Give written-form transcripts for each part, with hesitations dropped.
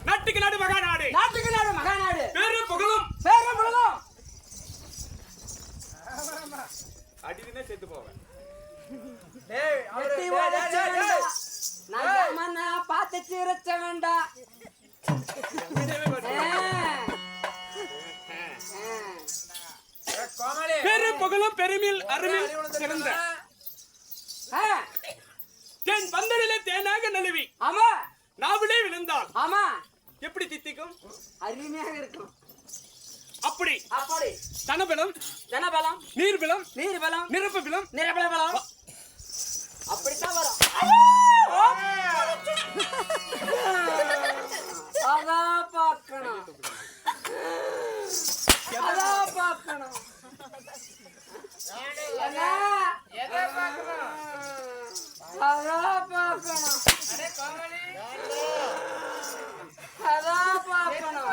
நாட்டுக்கு நாடு மகாநாடு, நாட்டுக்கு நாடு மகாநாடு, பேரும் புகழும் பேரும் புகழும். அடிதுனே செத்து போவேன். பார்த்து சிரிச்ச வேண்டாம். பேரும் புகழும் பெருமையில் அருமையில் சிறந்த தேன் பந்தலிலே தேனாக நழுவி ஆமா நாவிலே விழுந்தால் ஆமா எப்படி தித்திக்கும்? அருமையாக இருக்கும். அப்படி அப்படி தனபலம் தனபலம், நீர்பலம் நீர்பலம், நிரப்பு பலம் நிரபல பலம் அப்படித்தான் வரும். அதான் பார்க்கணும், அதான் பார்க்கணும். அதான் பார்க்கணும். அதான் பார்க்கணும். அதான் பார்க்கணும். அதான் பார்க்கணும்.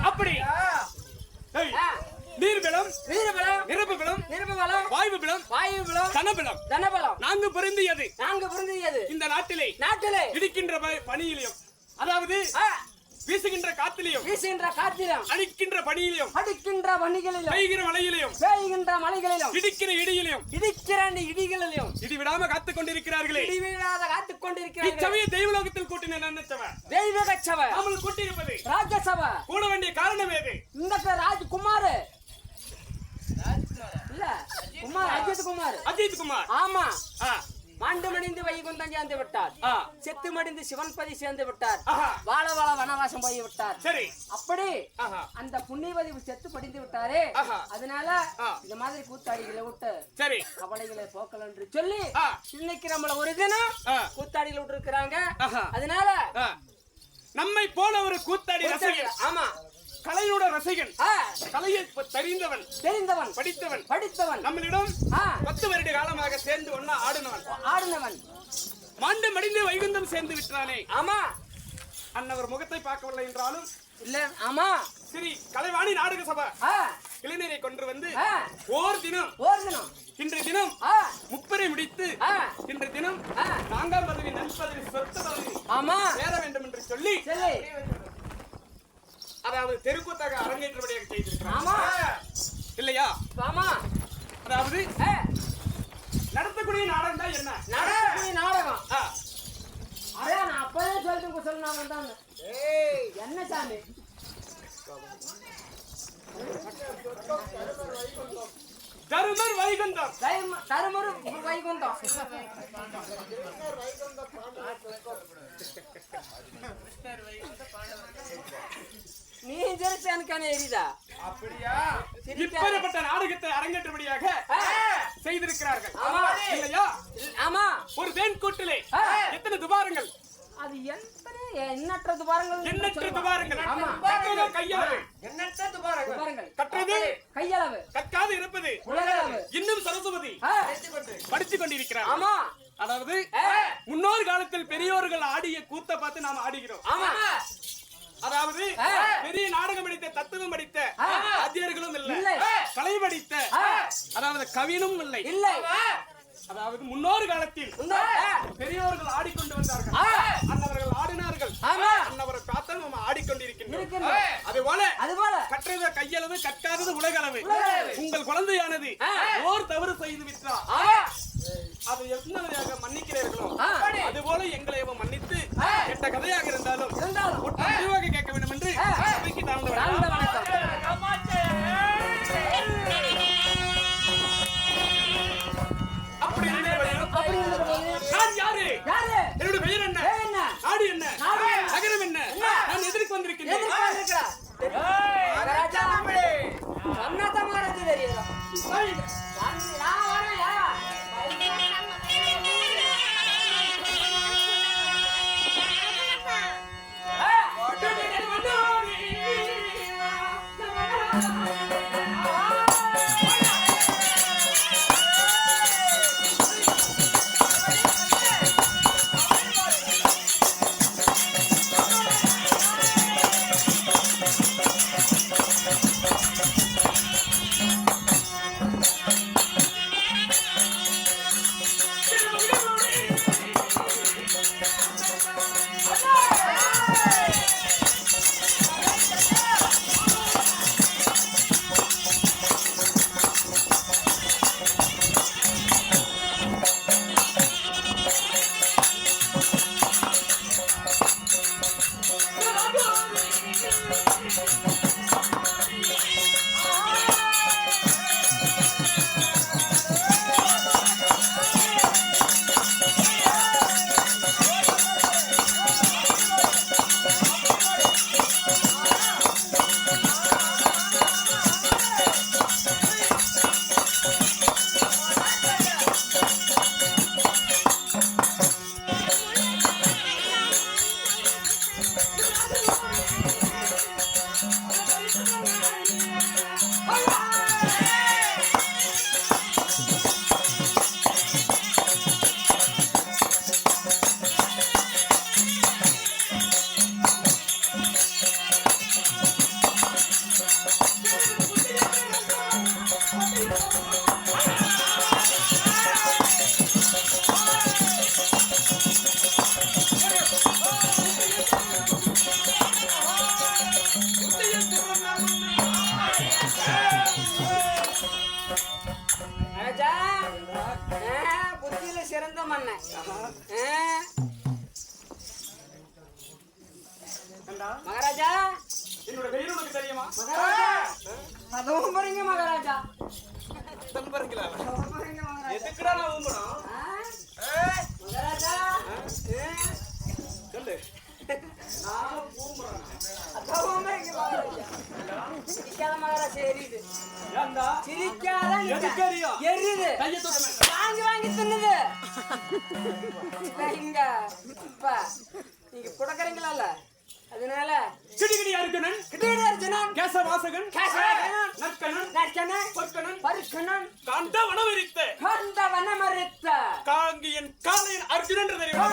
அப்படி நீர்பலம் நீர்பலம், நிரப்புபலம் நிரப்புபலம், வாயுபலம் வாயுபலம், தனபலம் தனபலம் நான்கு பொருந்தியது நான்கு பொருந்தியது இந்த நாட்டிலே நாட்டிலே இடிக்கின்ற பணியிலையும், அதாவது வீசுகின்ற காத்திலையும் வீசுகின்ற காற்றிலும் அடிக்கின்ற பனியிலும் அடிக்கின்ற வணிகளிலும் பெய்கிற மழையிலையும் பெய்கின்ற மலைகளிலும் இடிக்கிற இடியிலும் இடிக்கிற இடிகளிலும் இடி விடாம காத்துக் கொண்டிருக்கிறார்களே இடிவிடாத காத்துக் கொண்டிருக்கிறார்கள் இச்சமய தெய்வலோகத்தில் கூட்டின நினைச்சவன் தெய்வீக சபை நாமல் கூட்டியிருப்பது ராஜ்யசபை கூட வேண்டிய காரணம் ஏது இந்த ராஜ்குமார் இல்ல குமார் அஜித் குமார் ஆமா ஆ, மாண்டு மடிந்து வைகுந்தம் சேர்ந்து விட்டார் ஆ, செத்து மடிந்து சிவன்பதி சேர்ந்து விட்டார் ஆஹா. வாழ வாழ வனவாசம் போய் விட்டார் சரி அப்படி ஆஹா. அந்த புண்ணியவதி செத்து படிந்து விட்டாரே ஆஹா. அதனால ஆ. இந்த மாதிரி கூத்தாடிகளை விட்டு சரி கவலைகளை போக்கல் என்று சொல்லி ஆ. இன்னைக்கு நம்மள ஒரு தினம் ஆ. கூத்தாடிகள் விட்டு இருக்கிறாங்க ஆஹா. அதனால ஆ, நம்மை போல ஒரு கூத்தாடி ரசிகன் ஆமா கலையோட ரசிகன் ஆ, கலையை தெரிந்தவன் தெரிந்தவன் படித்தவன் நம்மளிடம் ஆ, 10 வருட காலமாக சேர்ந்து ஒன்னா ஆடினவன் ஆடினவன் மாண்டு மடிந்து வைகுந்தம் சேர்ந்து விட்டானே ஆமா அன்னவர் முகத்தை பார்க்கவில்லை என்றாலும் இல்ல ஆமா சரி கலைவாணி நாடக சபை ஆ, இளைஞரை கொண்டு வந்து ஆ, ஓர் தினம் ஒரு தினம் இன்றைய தினம் ஆ, முப்பரை முடித்து ஆ, இன்றைய தினம் ஆ, 4ஆம் பதவி நல்பதவி சொத்து பதவி ஆமா சேர வேண்டும் என்று சொல்லி சரி அதாவது தெருக்கூத்தாக அரங்கேற்றபடியாக செய்திருக்கிறார் ஆமா இல்லையா ஆமா அதாவது ஆ, நடத்தக்கூடிய நாடகம் தான் என்ன நடக்கக்கூடிய நாடகம் ஆ, அதான் நான் அப்பவே சொல்லிட்டு சொன்னாங்க தான் என்ன சாமி தருமர் வைகுந்தம் தருமரு வைகுந்தம் நீ சிரிச்சு எனக்கு எரிதா அப்படியா இப்பேற்பட்ட நாடகத்தை அரங்கேற்றபடியாக செய்திருக்கிறார்கள் ஆமா. இல்லையா ஆமா ஒரு தேன் கூட்டிலே ஆ. எத்தனை துபாரங்கள் அது எண்ணற்ற துபாரங்கள் எண்ணற்ற துபாரங்கள் ஆமா. கற்றது கையாளு துபாரங்கள் கற்றது கையளவு கற்காது இருப்பது உலகளவு இன்னும் சரஸ்வதி ஆ, படித்துக் கொண்டிருக்கிறார் ஆமா அதாவது ஆ, முன்னோர் காலத்தில் பெரியோர்கள் ஆடிய கூத்த பார்த்து நாம் ஆடுகிறோம் ஆமா அதாவது ஆ. பெரிய நாடகம் படித்த தத்துவம் படித்த ஆ. ஆத்தியர்களும் இல்லை. இல்லை கலை படித்த ஆ, அதாவது கவினும் இல்லை இல்லை அதாவது முன்னோர் காலத்தில் ஆ, பெரியோர்கள் ஆடிக்கொண்டு வந்தார்கள் ஆ, அன்னவர்கள் ஆடினார்கள் ஆமா அன்னவரை பார்த்து நம்ம ஆடிக்கொண்டிருக்கின்றோம் இருக்கின்றோம். அதுபோல அதுபோல கற்றது கையளவு கற்காதது உலகளவு உலகளவு. உங்கள் குழந்தையானது ஆ. ஓர் தவறு செய்து விட்டார் ஆமா அதை எத்தனையாக மன்னிக்கிறீர்களோ ஆ. அதுபோல எங்களை மன்னித்து ஆ. கெட்ட கதையாக இருந்தாலும் இருந்தாலும் தெளிவாக கேட்க வேண்டும் என்று ஆ. சபைக்கு தாழ்ந்து தாழ்ந்த வணக்கம். வணக்கம். அப்படி இருந்தவரையும் அப்படி இருந்தபோது நான் யாரு யாரு என்னுடைய பெயர் என்ன பேர் என்ன நாடு என்ன நாடு. நகரம் என்ன நான் எதிர்க்கு வந்திருக்கிறேன் எதிர்பார்க்கிறா மகாராஜா சொன்னத மகாராஜா தெரியுதா வந்து நான் வரேன்யா மகாராஜா என்னோட பெயர் உனக்கு தெரியுமா? மகாராஜா அதுவும் போறீங்க மகாராஜா. எதுக்குடா நான் ஊம்பணும்? மகாராஜா சொல்லு. நானும் ஊம்புறேன். அதுவும் போறீங்க மகாராஜா. சிரிக்காத மகாராஜா எரியுது. ஏன்டா? சிரிக்காத எதுக்கு எரியும்? எரியுது. கையை தூக்கு. வாங்கி வாங்கி தின்னுது. இங்க இப்ப நீங்க குடக்கறீங்களா? அதனால கிடிகிடி அர்ஜுனன், கிட்டேடி அர்ஜுனன், கேசவாசகன், கேசவாசகன், நற்கணன், நற்கணன், பற்கணன், பருக்கணன், காண்ட வனவரித்த, கந்த வனமரித்த, காங்கியன் காளையன் அர்ஜுனன் தெரியுமா?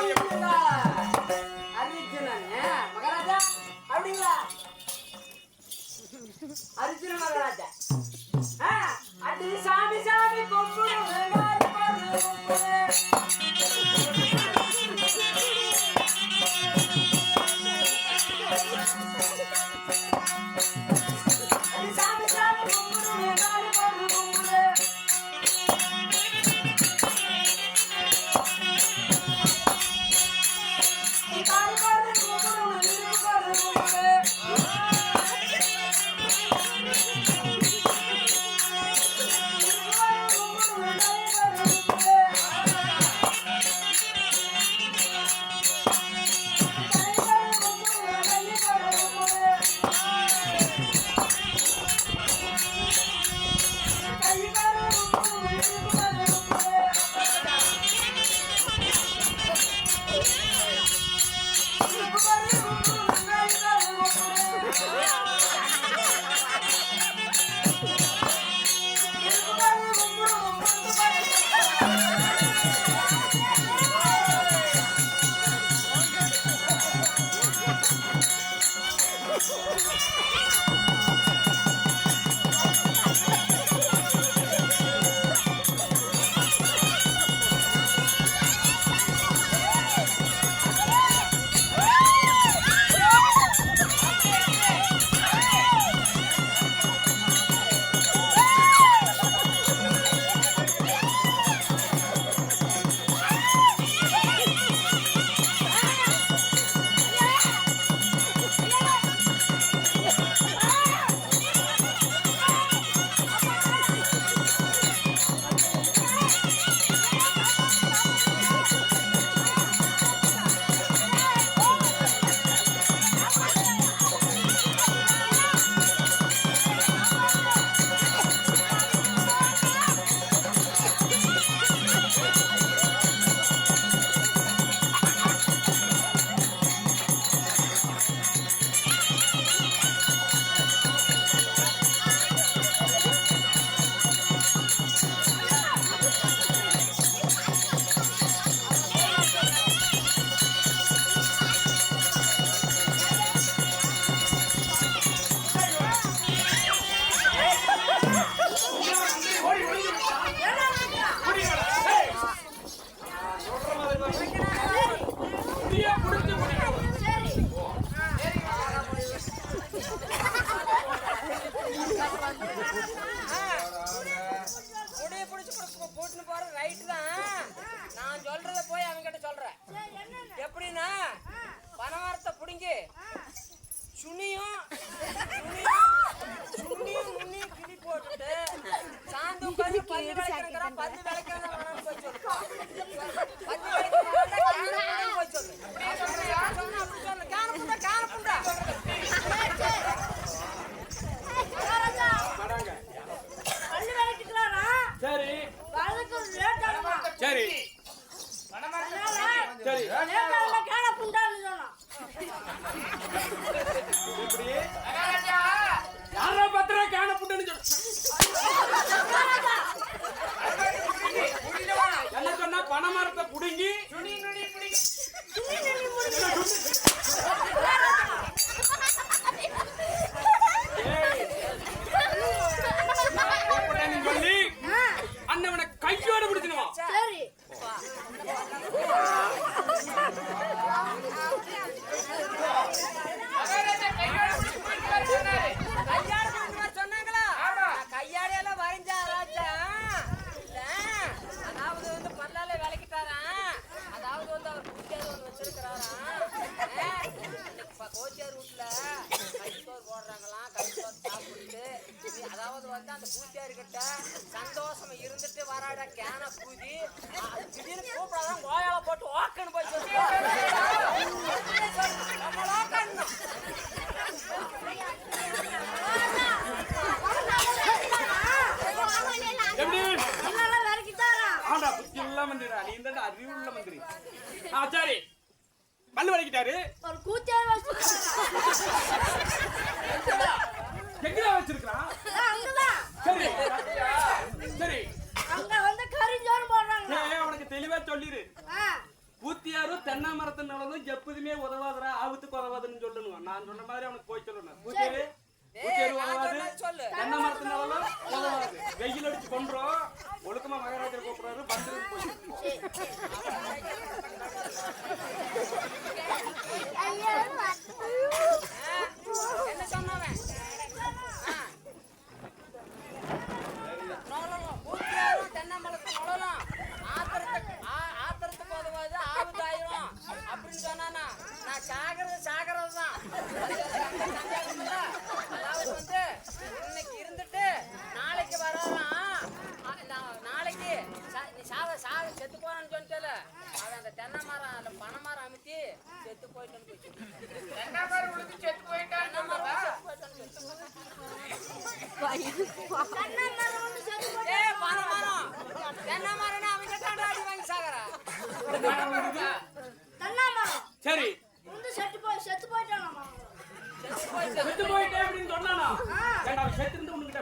அர்ஜுனன் மகாராஜா அப்படிங்களா? அர்ஜுன மகாராஜா அடி சாமி சாமி கொம்புடு வேளாறு பாரு கொம்புடு அடி சாமி சாமி கொம்புடு வேளாறு பாரு கொம்புடு பாரு பாரு கொம்புடு நின்று பாரு கொம்புடு போட்டுன்னு போற ரைட் தான். நான் சொல்றத போய் அவங்க கிட்ட சொல்றேன். எப்படின்னா பனமரத்தை புடுங்கி சுனியும் கிளி போட்டுட்டு சாந்து உட்காந்து பல்லு விளக்கிறா பல்லு விளக்கிறா போய் சொல்லு. பல்லு விளக்கிறா போய் சொல்லு. அப்படி சொல்லு. காணப்புண்டா காணப்புண்டா சரி சரி சரி யாரோ பத்திர காண புட்டுன்னு என்ன சொன்னா பனைமரத்தை புடுங்கி சொல்லி அண்ணவனை கையோட பிடிச்சினுவான். சொன்னாங்களா? கையாடையெல்லாம் வரைஞ்சா ராஜா. அதாவது வந்து பல்லால விளக்கிட்டாரா. அதாவது வந்து அந்த பூத்தியார்கிட்ட சந்தோஷமா இருந்துட்டு வராட கேன பூதி திடீர்னு கூப்பிடாதான் கோயால போட்டு ஓக்கன்னு போய் சொல்லி மந்திரா நீ இந்த அறிவுள்ள மந்திரி. சரி பல்லு வலிக்கிட்டாரு ஒரு கூத்தியார் எங்கடா வச்சிருக்கான்? சரி சரி அங்க வந்து கரிஞ்சோறு போடுறாங்க. உனக்கு தெளிவா சொல்லிரு. பூத்தியாரும் தென்னை மரத்து நிலவும் எப்போதுமே உதவாதுரா ஆபத்துக்கு உதவாதுன்னு சொல்லணும். நான் சொன்ன மாதிரி அவனுக்கு போய் சொல்லணும். பூத்தியாரு உதவாது தென்னை மரத்து நிலவும் உதவாது. வெயில் அடிச்சு கொன்றோம் ஒழுக்கமா மகாராஜர் கூப்பிடுறாரு பந்து என்ன சொன்னவன் பூத்தியாரும் தென்னை மரத்து நுழலாம் ஆத்திரத்துக்கு உதவாது ஆபத்தாயிரும் அப்படின்னு சொன்னானா நான் சாகரது தான். அதாவது வந்து இன்னைக்கு இருந்துட்டு நாளைக்கு வரான். நாளைக்கு நீ செத்து போறான்னு சொல்லிட்டல அவன் அந்த தென்னை மரம் அந்த பனை மரம் அமைத்தி செத்து போயிட்டான்னு போயிட்டு சரி செத்து போயிட்டான் செத்து போயிட்டேன் அப்படின்னு சொன்னானா? செத்து இருந்து உனக்கிட்ட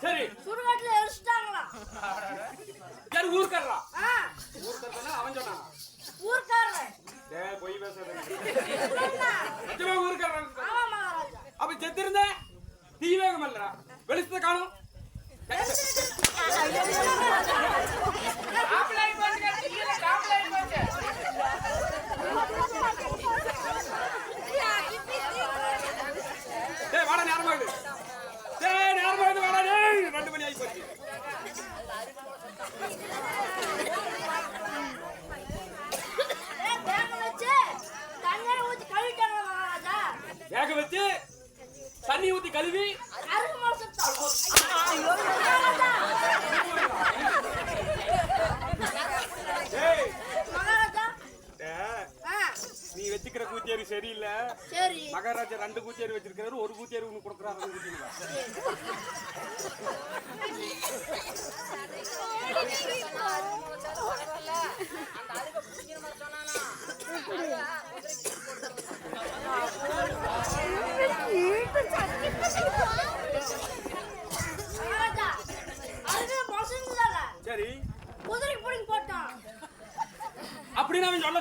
சரி சுடுகாட்டுல எரிச்சிட்டாங்களா? யாரு ஊர்க்காரரா? ஊர்க்காரனா அவன் சொன்னான். ஊர்க்காரர் டேய் போய் பேசாத. நிஜமா ஊர்க்காரன். ஆமா மகாராஜா. அப்ப செத்திருந்த தீவேகம் இல்லடா. வெளிச்சத்தை காணோம். காப்লাই போங்க கீழ காப்லை போங்க. டேய் வாடா நேரமாகுது. டேய் நேரமாகுது வாடா டேய் 2 மணி ஆகி போச்சு. வேக வச்சு தண்ணி ஊத்தி கழுவி நீ வச்சுக்கிற கூத்தியாரி சரியில்லை. மகாராஜா 2 கூத்தியாரி வச்சிருக்காரு. ஒரு கூத்தியாரி உனக்கு கொடுக்குறாரு. சரி குதிரை புடிங்க போட்டான் அப்படின்னு அவன் சொல்ல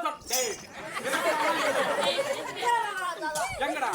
எங்கடா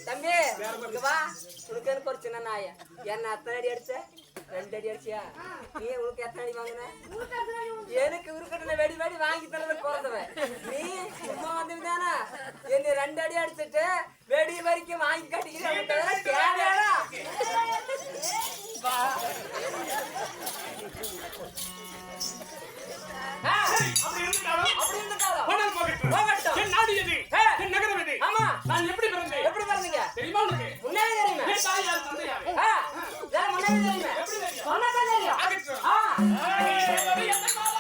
தம்பி உனக்கு எனக்கு ஒரு சின்ன நாயா என்ன அத்தனை அடி அடிச்ச 2 அடி அடிச்சியா நீ உனக்கு எத்தனை அடி வாங்கின எனக்கு உருக்கட்டை வெடி வெடி வாங்கி தரது போறதவ நீ சும்மா வந்து 2 அடி அடிச்சிட்டு வெடி வரைக்கும் வாங்கி கட்டிக்கிறேன் தேவையாடா அப்படி இருந்தாலும் அப்படி இருந்தாலும் போனால் போகட்டும். போகட்டும். என் நாடு எது? என் நகரம் எது? ஆமா நான் எப்படி பிறந்தேன்? எப்படி பிறந்தீங்க தெரியுமா உனக்கு? முன்னாடி தெரியுமா என் தாய் யார், தந்தை யாரு? வேற முன்னாடி தெரியுமா எப்படி தெரியும்? சொன்னதான் தெரியும் ஆகட்டும். ஆ ஏய், எந்த காலம்?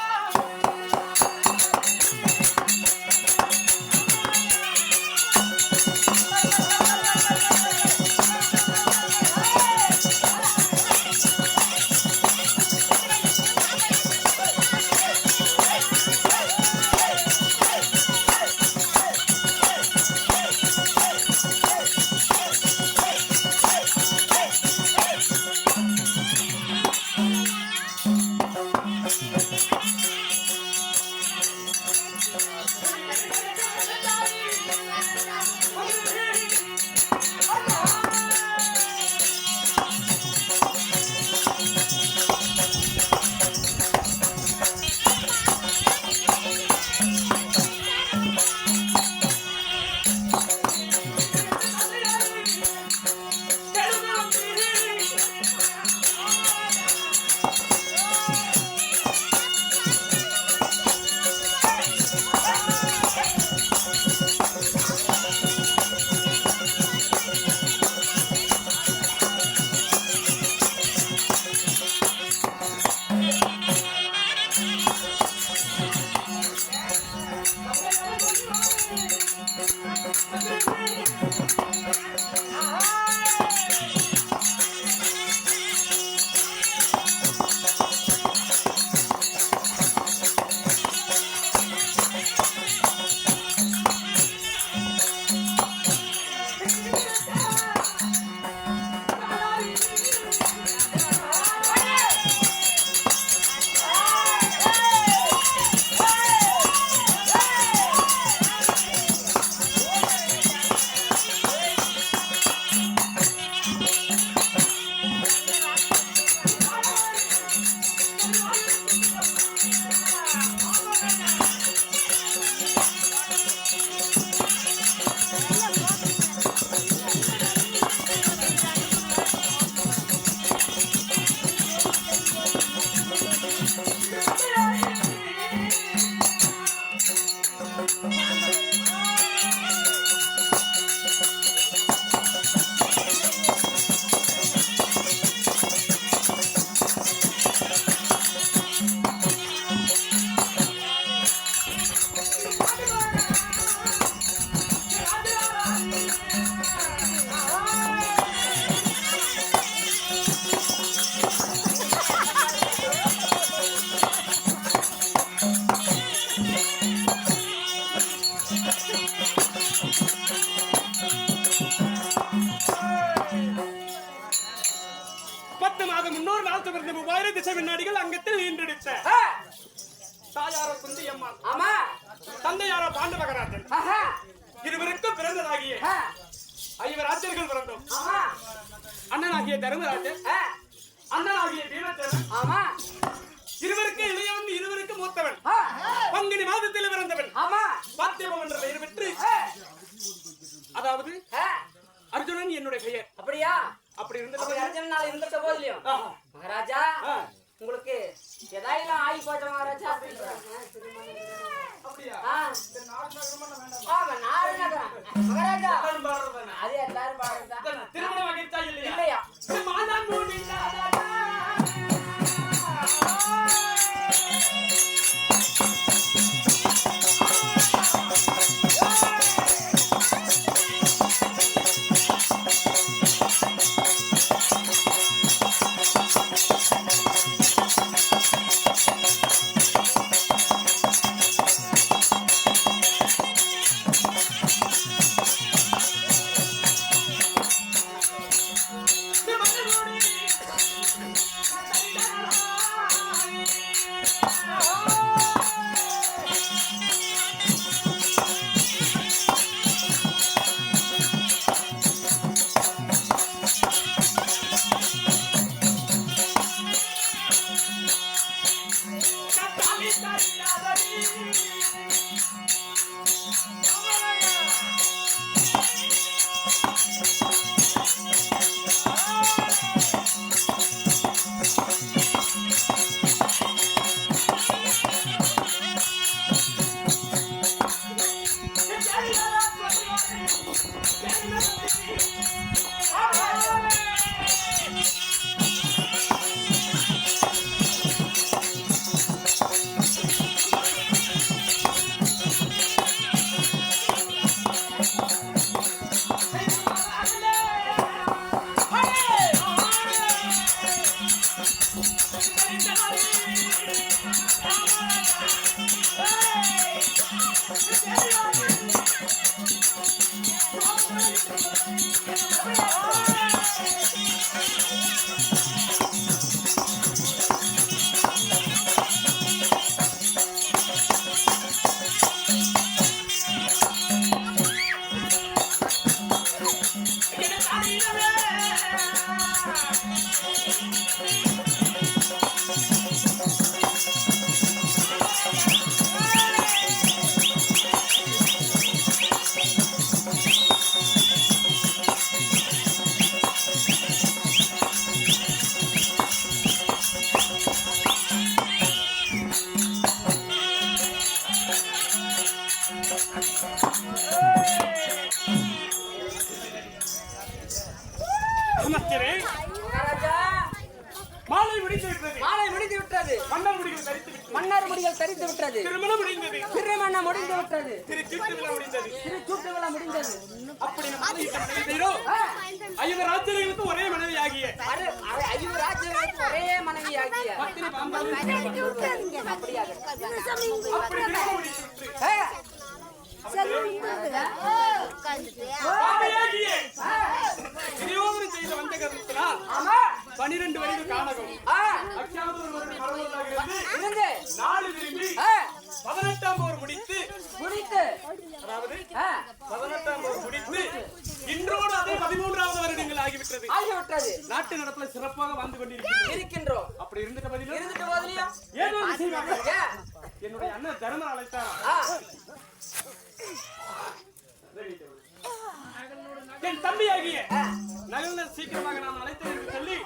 திசை வினாடிகள் அங்கத்தில் ஈன்றெடுத்த தாயார குந்தி அம்மாள், ஆமா தந்தையார பாண்ட மகராஜன், ஆஹா இருவருக்கும் பிறந்ததாகிய ஆ, ஐவர் ராஜர்கள் பிறந்தோம். ஆமா அண்ணனாகிய தர்மராஜன், ஆ, அண்ணனாகிய பீமச்சரன், ஆமா இருவருக்கு இளையவன், இருவருக்கு மூத்தவன், ஆ, பங்குனி மாதத்தில் பிறந்தவன், ஆமா பார்த்திபம் என்ற பெயர் பெற்று, ஆ, அதாவது ஆ, அர்ஜுனன் என்னுடைய பெயர். அப்படியா அப்படி அப்படி இருந்தது. அர்ஜுனன் நாள் இருந்துட்ட போதிலையும் ஆஹா. மகாராஜா ஆ. உங்களுக்கு எதாயிலும் ஆகி போச்ச மகாராஜா அப்படின்றாங்க. அப்படியா? ஆ, சரி, நாலு நகரமா நான் வேண்டாம். ஆமா நான் நகரம் மகாராஜா எல்லாரும் பாடுறதுதானே? அது எல்லாரும் பாடுறதா இதானே, திருமணம் ஆகிருச்சா இல்லையா? இல்லையா மாதான் மூடினாதா? திருமணம் மூடி அமைச்சரே, மகாராஜா, மாலை முடிந்து விட்டது. மாலை முடிந்து விட்டது. மன்னர் முடிகள் தரித்து விட்டது. மன்னர் முடிகள் தரித்து விட்டது. திருமணம் முடிந்தது. திருமணம் முடிந்து விட்டது. திருச்சூட்டு விழா முடிந்தது. திருச்சூட்டு விழா முடிந்தது. அப்படி நம்ம செய்தோம். ஐவர் ராஜ்யங்களுக்கு ஒரே மனைவி ஆகிய ஐவர் ராஜ்யங்களுக்கு ஒரே மனைவியாகிய பத்தினி பாம்பாளி அப்படியாக அப்படி திருமணம் முடித்து விட்டு பாவையாகிய திரியோதனை செய்த வஞ்சகத்தினால் 12 வயது கானகம் அக்ஷாவது ஒரு வருடம் மரணமாக இருந்து 4 திரும்பி 18ஆம் போர் முடித்து அதாவது 18ஆம் போர் முடித்து இன்றோடு அதே 13வது வருடங்கள் ஆகிவிட்டது. நாட்டு நடப்புல சிறப்பாக வாழ்ந்து கொண்டிருக்கின்றோம். அப்படி இருந்துட்ட பதிலும் ஏதோ ஒரு செய்வாங்க. என்னுடைய அண்ணன் தர்மர் அழைத்தாரா? என் தம்பியாகிய நகர்ந்த சீக்கிரமாக நான் அழைத்தேன் என்று சொல்லி